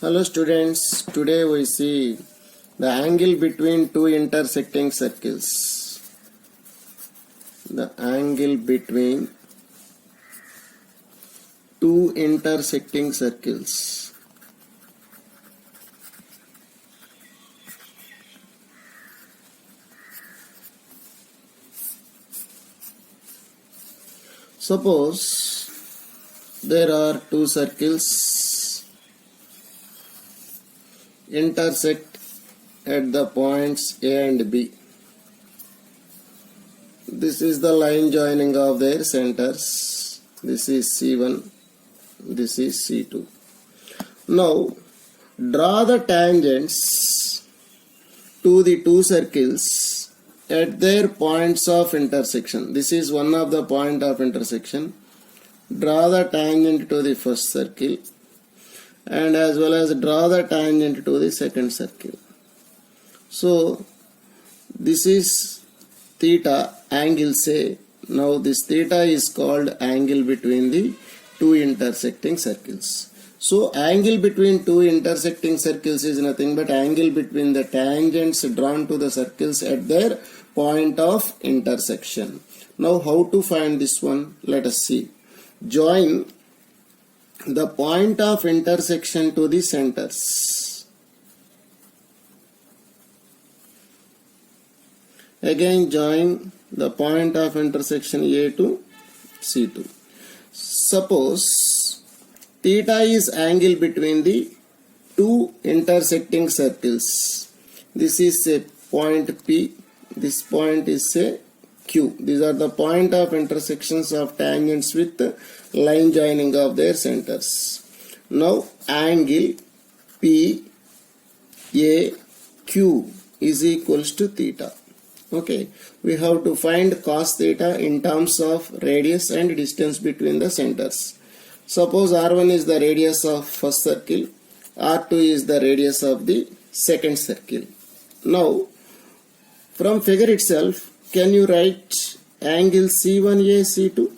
Hello students, today we see the angle between two intersecting circles. The angle between two intersecting circles. Suppose there are two circles intersect at the points A and B. This is the line joining of their centers. This is C1, this is C2. Now draw the tangents to the two circles at their points of intersection. This is one of the point of intersection. Draw the tangent to the first circle and as well as draw the tangent to the second circle. So this is theta, angle say. Now this theta is called angle between the two intersecting circles. So angle between two intersecting circles is nothing but angle between the tangents drawn to the circles at their point of intersection. Now how to find this one? Let us see. Join the point of intersection to the centers. Again join the point of intersection A to C2. Suppose theta is angle between the two intersecting circles. This is a point P, this point is a Q. These are the point of intersections of tangents with line joining of their centers. Now angle PAQ is equals to theta. Okay, we have to find cos theta in terms of radius and distance between the centers. Suppose R1 is the radius of first circle, R2 is the radius of the second circle. Now from figure itself, can you write angle C1A C2?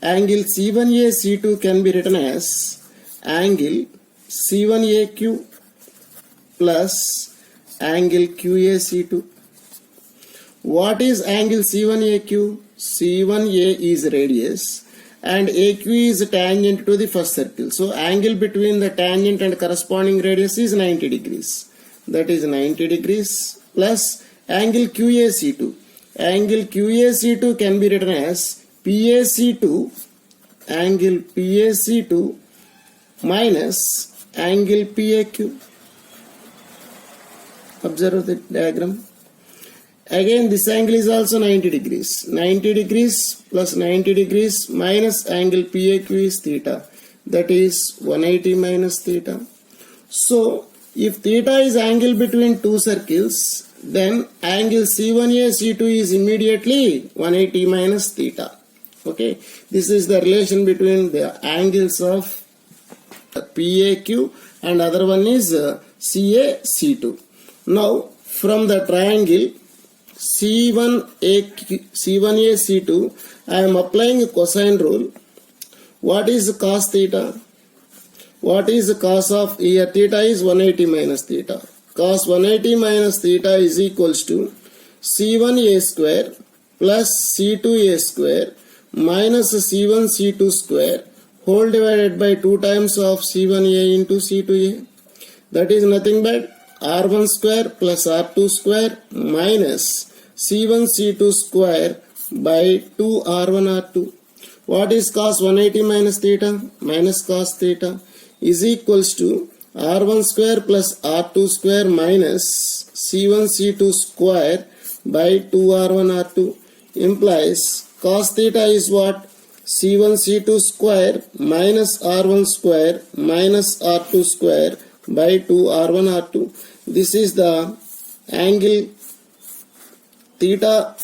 Angle C1A C2 can be written as angle C1AQ plus angle QA C2. What is angle C1AQ? C1A is radius and AQ is tangent to the first circle. So angle between the tangent and corresponding radius is 90 degrees. That is 90 degrees plus angle QAC2. Angle QAC2 can be written as PAC2, angle PAC2 minus angle PAQ. Observe the diagram. Again this angle is also 90 degrees. 90 degrees plus 90 degrees minus angle PAQ is theta. That is 180 minus theta. So if theta is angle between two circles, then angle C1A C2 is immediately 180 minus theta. Okay, this is the relation between the angles of PAQ and other one is CA C2. Now from the triangle C1A C2 I am applying a cosine rule. What is cos theta? What is the cos of here? Theta is 180 minus theta. Cos 180 minus theta is equals to C1A square plus C2A square minus C1 C2 square whole divided by 2 times of C1A into C2A. That is nothing but R1 square plus R2 square minus C1 C2 square by 2 R1 R2. What is cos 180 minus theta? Minus cos theta is equals to R1 square plus R2 square minus C1 C2 square by 2 R1 R2 implies cos theta is what? C1 C2 square minus R1 square minus R2 square by 2 R1 R2. This is the angle. Theta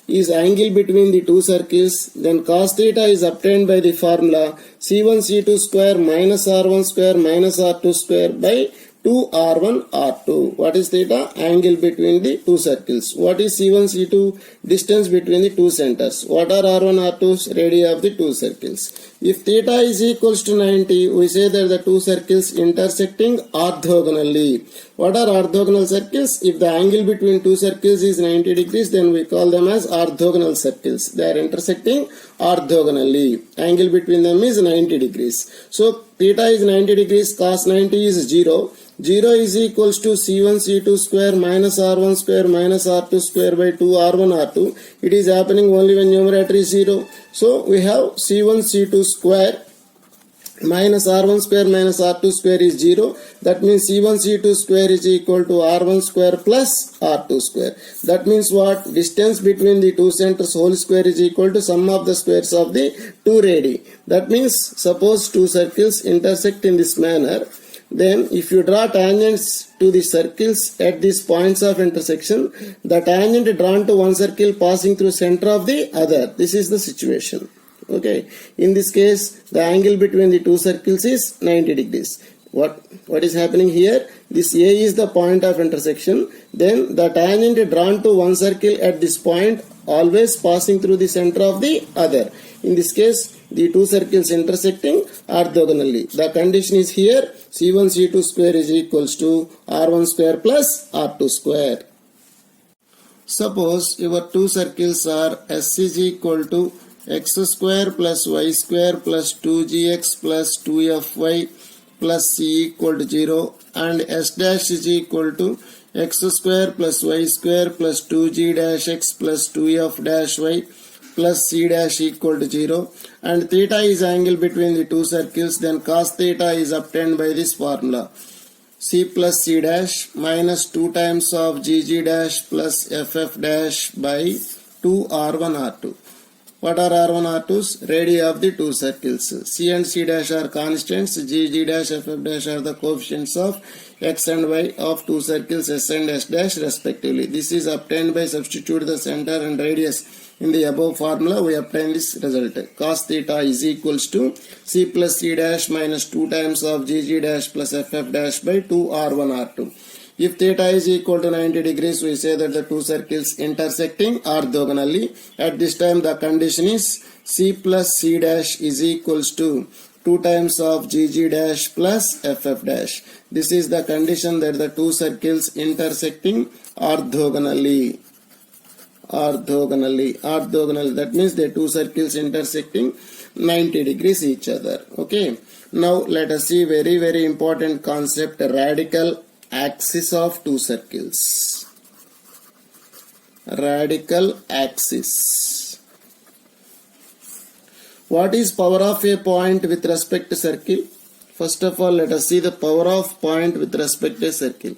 is angle between the two circles. Then cos theta is obtained by the formula C1 C2 square minus R1 square minus R2 square by 2r1 r2. What is theta? Angle between the two circles. What is c1 c2? Distance between the two centers. What are r1 r2's? Radii of the two circles. If theta is equals to 90, we say that the two circles intersecting orthogonally. What are orthogonal circles? If the angle between two circles is 90 degrees, then we call them as orthogonal circles. They are intersecting orthogonally. Angle between them is 90 degrees. So theta is 90 degrees, cos 90 is 0. 0 is equals to c1 c2 square minus r1 square minus r2 square by 2 r1 r2. It is happening only when numerator is 0. So we have c1 c2 square minus r1 square minus r2 square is 0. That means c1 c2 square is equal to r1 square plus r2 square. That means what? Distance between the two centers whole square is equal to sum of the squares of the two radii. That means suppose two circles intersect in this manner. Then if you draw tangents to the circles at these points of intersection, the tangent drawn to one circle passing through center of the other. This is the situation. Okay. In this case, the angle between the two circles is 90 degrees. What is happening here? This A is the point of intersection. Then the tangent drawn to one circle at this point always passing through the center of the other. In this case, the two circles intersecting orthogonally. The condition is here, c1 c2 square is equals to r1 square plus r2 square. Suppose your two circles are s is equal to x square plus y square plus 2gx plus 2fy plus c equal to 0 and s dash is equal to x square plus y square plus 2g dash x plus 2f dash y plus c dash equal to 0 and theta is angle between the two circles, then cos theta is obtained by this formula. C plus c dash minus 2 times of gg dash plus ff dash by 2 r1 r2. What are r1 r2's? Radii of the two circles. C and c dash are constants. G dash ff dash are the coefficients of x and y of two circles s and s dash respectively. This is obtained by substitute the center and radius in the above formula. We obtain this result. Cos theta is equals to c plus c dash minus 2 times of gg dash plus ff dash by 2 r1 r2. If theta is equal to 90 degrees, we say that the two circles intersecting orthogonally. At this time, the condition is c plus c dash is equals to 2 times of gg dash plus ff dash. This is the condition that the two circles intersecting orthogonally. Orthogonally. That means the two circles intersecting 90 degrees each other. Okay. Now let us see very, very important concept, radical axis of two circles. Radical axis. What is power of a point with respect to circle? First of all, let us see the power of point with respect to a circle.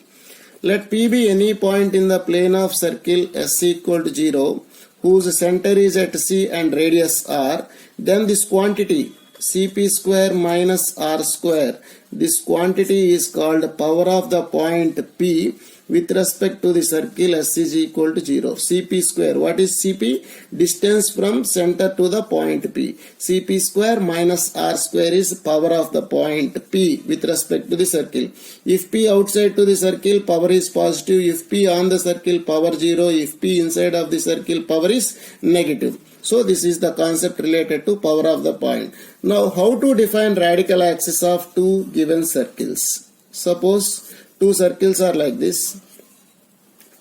Let P be any point in the plane of circle S equal to 0, whose center is at C and radius R. Then this quantity Cp square minus R square. This quantity is called power of the point P with respect to the circle S is equal to 0. Cp square. What is Cp? Distance from center to the point P. Cp square minus R square is power of the point P with respect to the circle. If P outside to the circle, power is positive. If P on the circle, power 0. If P inside of the circle, power is negative. So this is the concept related to power of the point. Now how to define radical axis of two given circles? Suppose two circles are like this.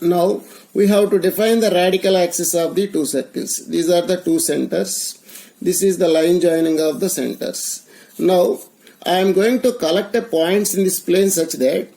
Now we have to define the radical axis of the two circles. These are the two centers. This is the line joining of the centers. Now I am going to collect the points in this plane such that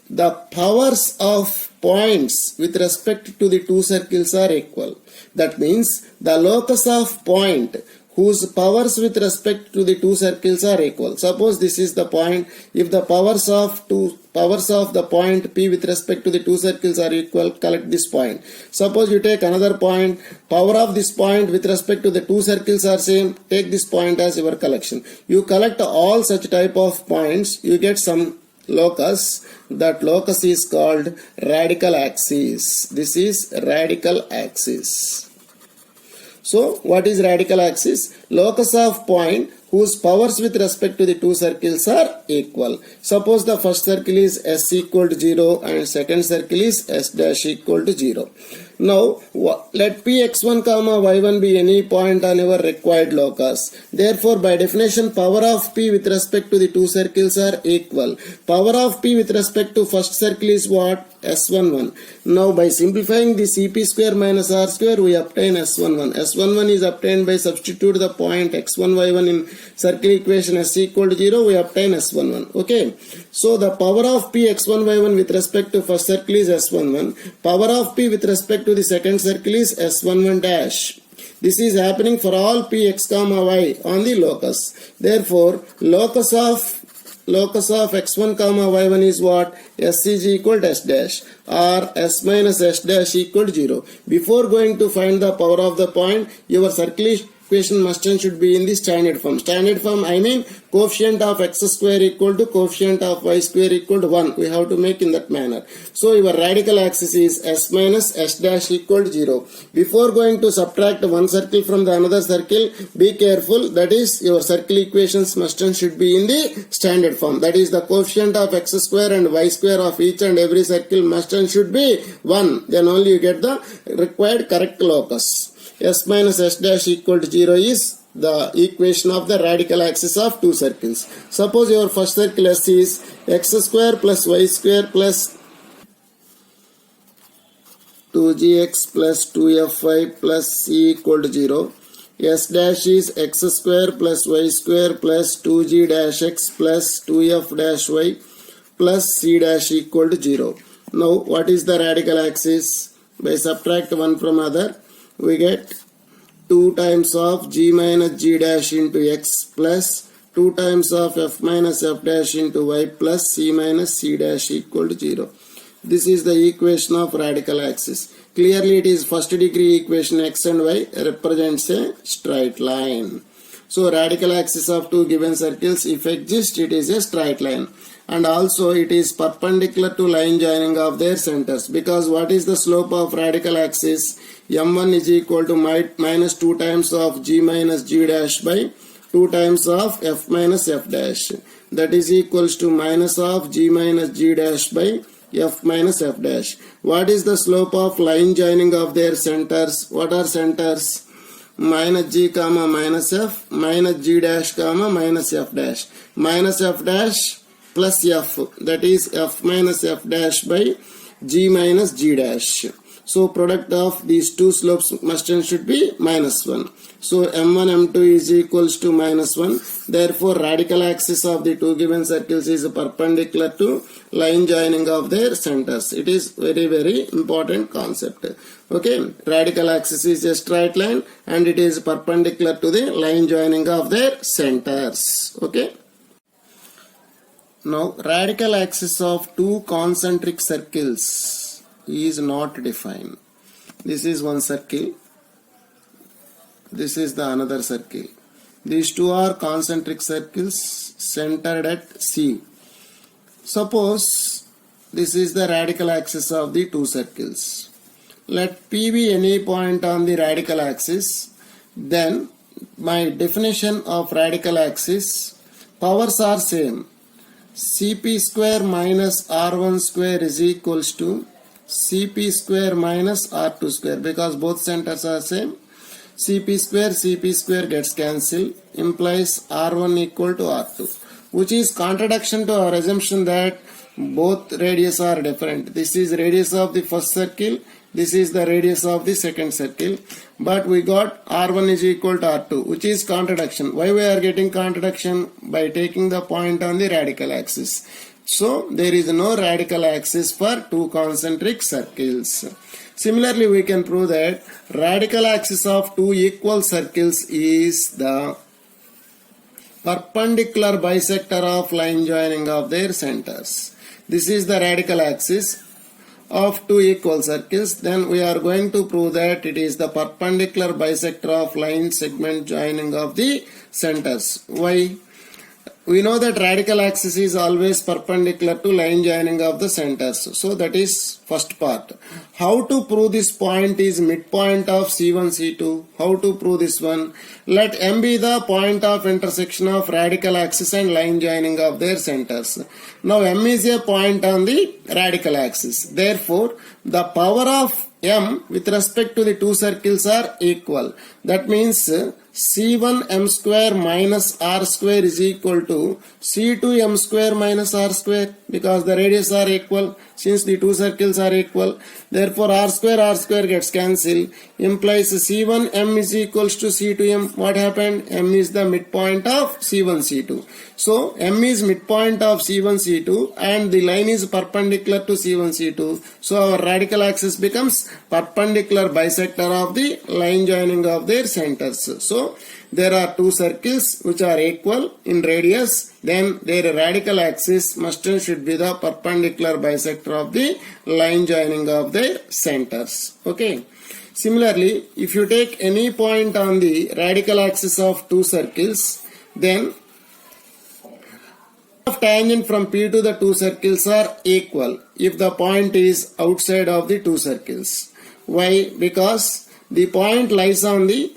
the powers of points with respect to the two circles are equal. That means the locus of point whose powers with respect to the two circles are equal. Suppose this is the point. If the powers of the point P with respect to the two circles are equal, collect this point. Suppose you take another point, power of this point with respect to the two circles are same, take this point as your collection. You collect all such type of points, you get some locus. That locus is called radical axis. This is radical axis. So what is radical axis? Locus of point whose powers with respect to the two circles are equal. Suppose the first circle is s equal to 0 and second circle is s dash equal to 0. Now let px1 comma y1 be any point on our required locus. Therefore by definition power of p with respect to the two circles are equal. Power of p with respect to first circle is what? S11. Now by simplifying the cp square minus r square we obtain S11. S11 is obtained by substitute the point x1 y1 in circle equation s equal to 0, we obtain S11. Okay. So the power of p x1 y1 with respect to first circle is S11. Power of p with respect to the second circle is S11 dash. This is happening for all p x comma y on the locus. Therefore locus of x1 comma y1 is what? S is equal to s dash or s minus s dash equal to 0. Before going to find the power of the point, your circle equation must and should be in the standard form. Standard form, I mean coefficient of x square equal to coefficient of y square equal to 1. We have to make in that manner. So your radical axis is s minus s dash equal to 0. Before going to subtract one circle from the another circle, be careful. That is, your circle equations must and should be in the standard form. That is, the coefficient of x square and y square of each and every circle must and should be 1. Then only you get the required correct locus. S minus s dash equal to 0 is the equation of the radical axis of two circles. Suppose your first circle S is x square plus y square plus 2gx plus 2fy plus c equal to 0. S dash is x square plus y square plus 2g dash x plus 2f dash y plus c dash equal to 0. Now what is the radical axis? By subtract one from other, we get 2 times of g minus g dash into x plus 2 times of f minus f dash into y plus c minus c dash equal to 0. This is the equation of radical axis. Clearly it is first degree equation x and y represents a straight line. So radical axis of two given circles, if exist, it is a straight line. And also it is perpendicular to line joining of their centers, because what is the slope of radical axis? M1 is equal to minus 2 times of g minus g dash by 2 times of f minus f dash. That is equals to minus of g minus g dash by f minus f dash. What is the slope of line joining of their centers? What are centers? Minus g comma minus f, minus g dash comma minus f dash. Minus f dash plus f, that is f minus f dash by g minus g dash. So product of these two slopes must and should be minus 1. So m1 m2 is equals to minus 1. Therefore radical axis of the two given circles is perpendicular to line joining of their centers. It is very important concept. Okay, radical axis is a straight line and it is perpendicular to the line joining of their centers. Okay. Now radical axis of two concentric circles is not defined. This is one circle, this is the another circle. These two are concentric circles centered at C. Suppose this is the radical axis of the two circles. Let P be any point on the radical axis. Then my definition of radical axis, powers are same. Cp square minus r1 square is equals to Cp square minus r2 square, because both centers are same. Cp square gets cancelled, implies r1 equal to r2, which is contradiction to our assumption that both radius are different. This is radius of the first circle, this is the radius of the second circle, but we got r1 is equal to r2, which is contradiction. Why we are getting contradiction? By taking the point on the radical axis. So there is no radical axis for two concentric circles. Similarly, we can prove that radical axis of two equal circles is the perpendicular bisector of line joining of their centers. This is the radical axis of two equal circles. Then we are going to prove that it is the perpendicular bisector of line segment joining of the centers. Why? we know that radical axis is always perpendicular to line joining of the centers. So that is first part. How to prove this point is midpoint of C1, C2? How to prove this one? Let M be the point of intersection of radical axis and line joining of their centers. Now M is a point on the radical axis. Therefore, the power of M with respect to the two circles are equal. That means C1 M square minus R square is equal to C2 M square minus R square, because the radius are equal. Since the two circles are equal, therefore R square gets cancelled, implies C1 M is equals to C2 M. What happened? M is the midpoint of C1 C2. So M is midpoint of C1 C2 and the line is perpendicular to C1 C2. So our radical axis becomes perpendicular bisector of the line joining of their centers. So there are two circles which are equal in radius, then their radical axis must and should be the perpendicular bisector of the line joining of their centers. Okay. Similarly, if you take any point on the radical axis of two circles, then tangent from P to the two circles are equal if the point is outside of the two circles. Why? Because the point lies on the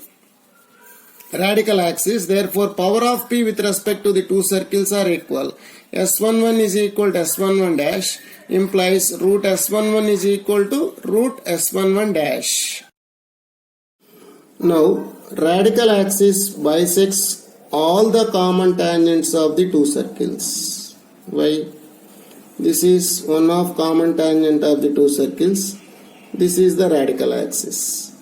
radical axis, therefore power of P with respect to the two circles are equal. S11 is equal to S11 dash implies root S11 is equal to root S11 dash. Now radical axis bisects all the common tangents of the two circles. Why? This is one of common tangent of the two circles. This is the radical axis.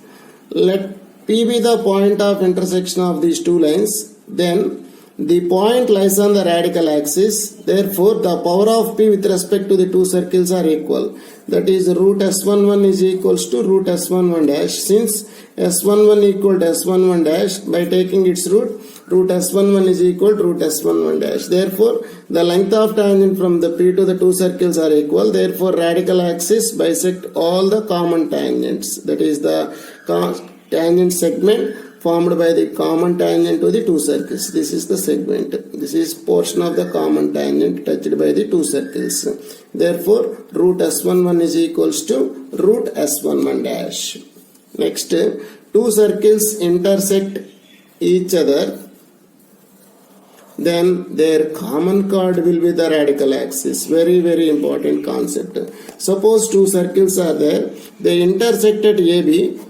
Let P be the point of intersection of these two lines, then the point lies on the radical axis, therefore the power of P with respect to the two circles are equal. That is root S11 is equals to root S11 dash. Since S11 equal to S11 dash, by taking its root, root S11 is equal to root S11 dash. Therefore, the length of tangent from the P to the two circles are equal. Therefore, radical axis bisect all the common tangents. That is the tangent segment formed by the common tangent to the two circles. This is the segment. This is portion of the common tangent touched by the two circles. Therefore, root S11 is equals to root S11 dash. Next, two circles intersect each other, then their common chord will be the radical axis. Very, very important concept. Suppose two circles are there, they intersect at AB.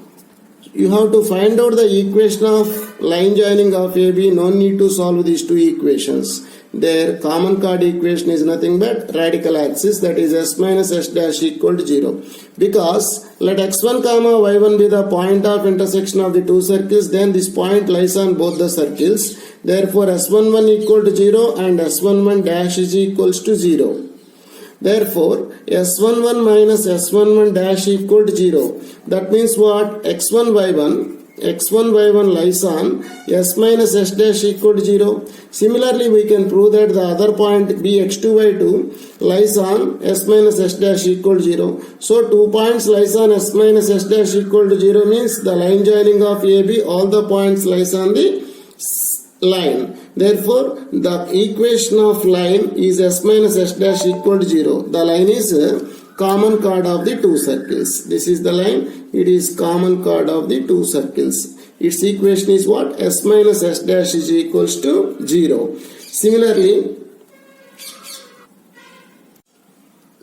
You have to find out the equation of line joining of AB. No need to solve these two equations. Their common chord equation is nothing but radical axis, that is S minus S dash equal to 0. Because let x1 comma y1 be the point of intersection of the two circles, then this point lies on both the circles. Therefore S11 equal to 0 and S11 dash is equals to 0. Therefore, S11 minus S11 dash equal to 0. That means what? X1 y1 lies on S minus S dash equal to 0. Similarly, we can prove that the other point B x2 y2 lies on S minus S dash equal to 0. So, 2 points lies on S minus S dash equal to 0 means the line joining of AB, all the points lies on the line. Therefore, the equation of line is S minus S dash equal to 0. The line is common chord of the two circles. This is the line. It is common chord of the two circles. Its equation is what? S minus S dash is equals to 0. Similarly,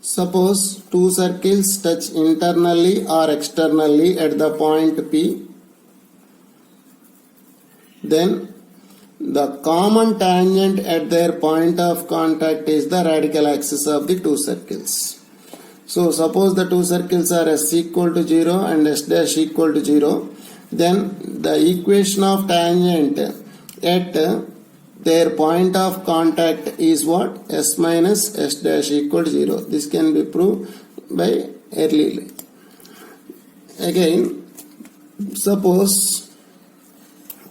suppose two circles touch internally or externally at the point P. Then the common tangent at their point of contact is the radical axis of the two circles. So suppose the two circles are S equal to 0 and S dash equal to 0. Then the equation of tangent at their point of contact is what? S minus S dash equal to 0. This can be proved by early. Again, suppose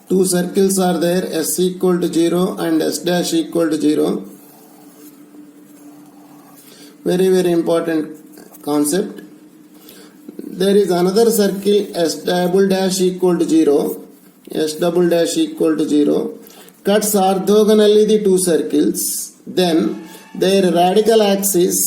two circles are there, S equal to 0 and S dash equal to 0. Very, very important concept. There is another circle S double dash equal to 0. S double dash equal to 0. cuts orthogonally the two circles, then their radical axis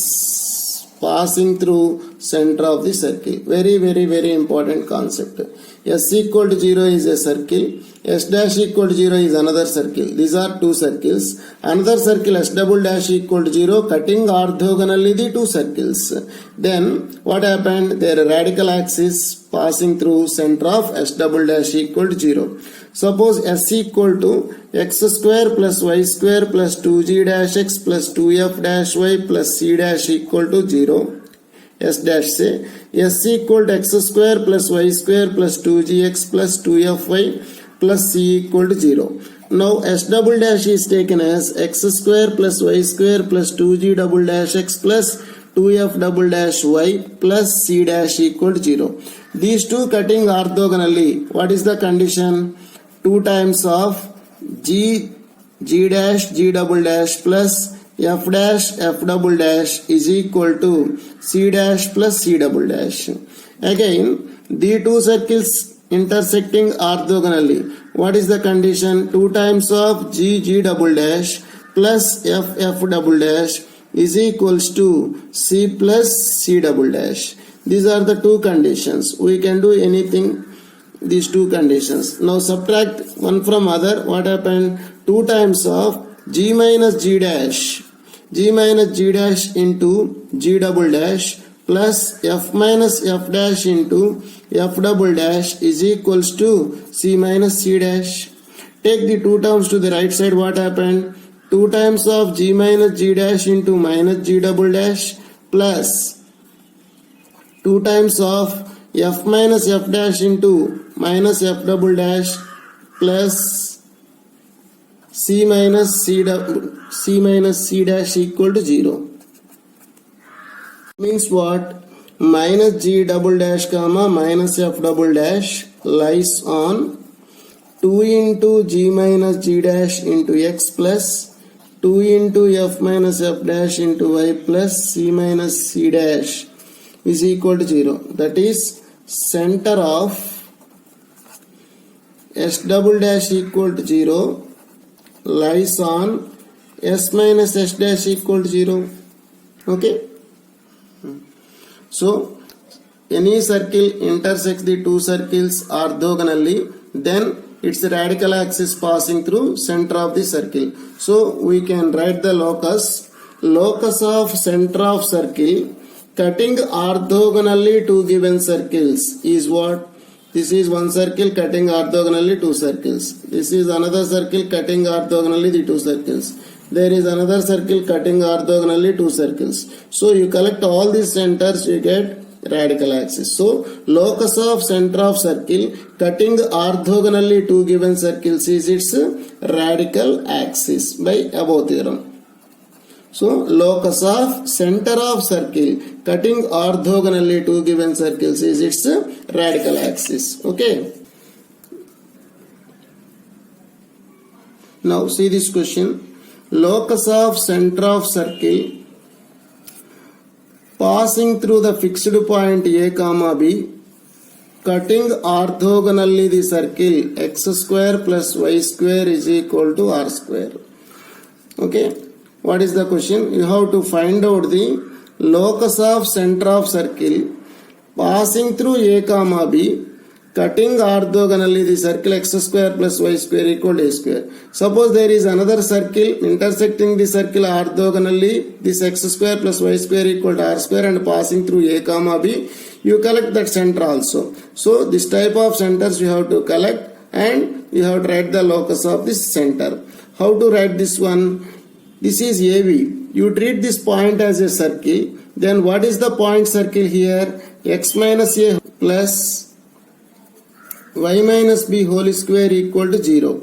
passing through center of the circle. Very important concept. S equal to 0 is a circle. S dash equal to 0 is another circle. These are two circles. Another circle S double dash equal to 0 cutting orthogonally the two circles. Then what happened? Their radical axis passing through center of S double dash equal to 0. Suppose S equal to x square plus y square plus 2g dash x plus 2f dash y plus c dash equal to 0. S dash say S equal to x square plus y square plus 2gx plus 2fy plus c equal to 0. Now S double dash is taken as x square plus y square plus 2g double dash x plus 2f double dash y plus c dash equal to 0. These two cutting orthogonally. What is the condition? 2 times of g dash g double dash plus f dash f double dash is equal to c dash plus c double dash. Again, the two circles intersecting orthogonally. What is the condition? 2 times of g double dash plus f double dash is equals to c plus c double dash. These are the two conditions. We can do anything, these two conditions. Now subtract one from other. What happened? 2 times of g minus g dash into g double dash plus f minus f dash into f double dash is equals to c minus c dash. Take the two terms to the right side. What happened? 2 times of g minus g dash into minus g double dash plus 2 times of f minus f dash into minus f double dash plus c minus c dash equal to 0. Means what? Minus g double dash comma minus f double dash lies on 2 into g minus g dash into x plus 2 into f minus f dash into y plus c minus c dash is equal to 0. That is, center of s double dash equal to 0 lies on s minus s dash equal to 0. Okay. So any circle intersects the two circles orthogonally, then its radical axis passing through center of the circle. So we can write the locus of center of circle cutting orthogonally two given circles is what? This is one circle cutting orthogonally two circles. This is another circle cutting orthogonally the two circles. There is another circle cutting orthogonally two circles. So you collect all these centers, you get radical axis. So locus of center of circle cutting orthogonally two given circles is its radical axis by above theorem. So locus of center of circle cutting orthogonally two given circles is its radical axis. Okay. Now see this question. Locus of center of circle passing through the fixed point a comma b cutting orthogonally the circle x square plus y square is equal to r square. Okay. What is the question? You have to find out the locus of center of circle passing through a comma b cutting orthogonally the circle x square plus y square equal to a square. Suppose there is another circle intersecting the circle orthogonally, this x square plus y square equal to r square and passing through a comma b. You collect that center also. So this type of centers you have to collect and you have to write the locus of this center. How to write this one? This is AB. You treat this point as a circle. Then what is the point circle here? X minus a plus y minus b whole square equal to 0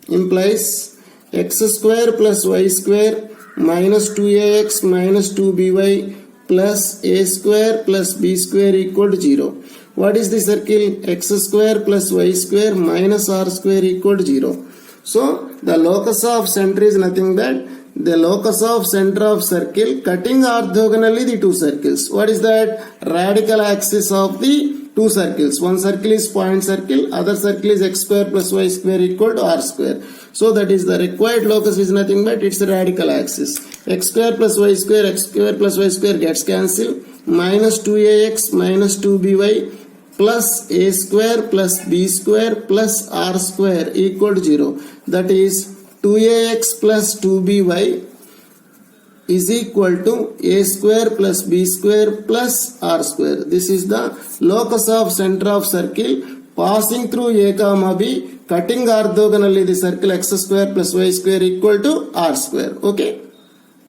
implies x square plus y square minus 2ax minus 2by plus a square plus b square equal to 0. What is the circle? X square plus y square minus r square equal to 0. So the locus of center is nothing but the locus of center of circle cutting orthogonally the two circles. What is that? Radical axis of the two circles. One circle is point circle, other circle is x square plus y square equal to r square. So that is the required locus is nothing but its radical axis. X square plus y square gets cancelled. Minus 2ax minus 2by plus a square plus b square plus r square equal to 0. That is 2ax plus 2by is equal to a square plus b square plus r square. This is the locus of center of circle passing through a comma b, cutting orthogonally the circle x square plus y square equal to r square. Okay.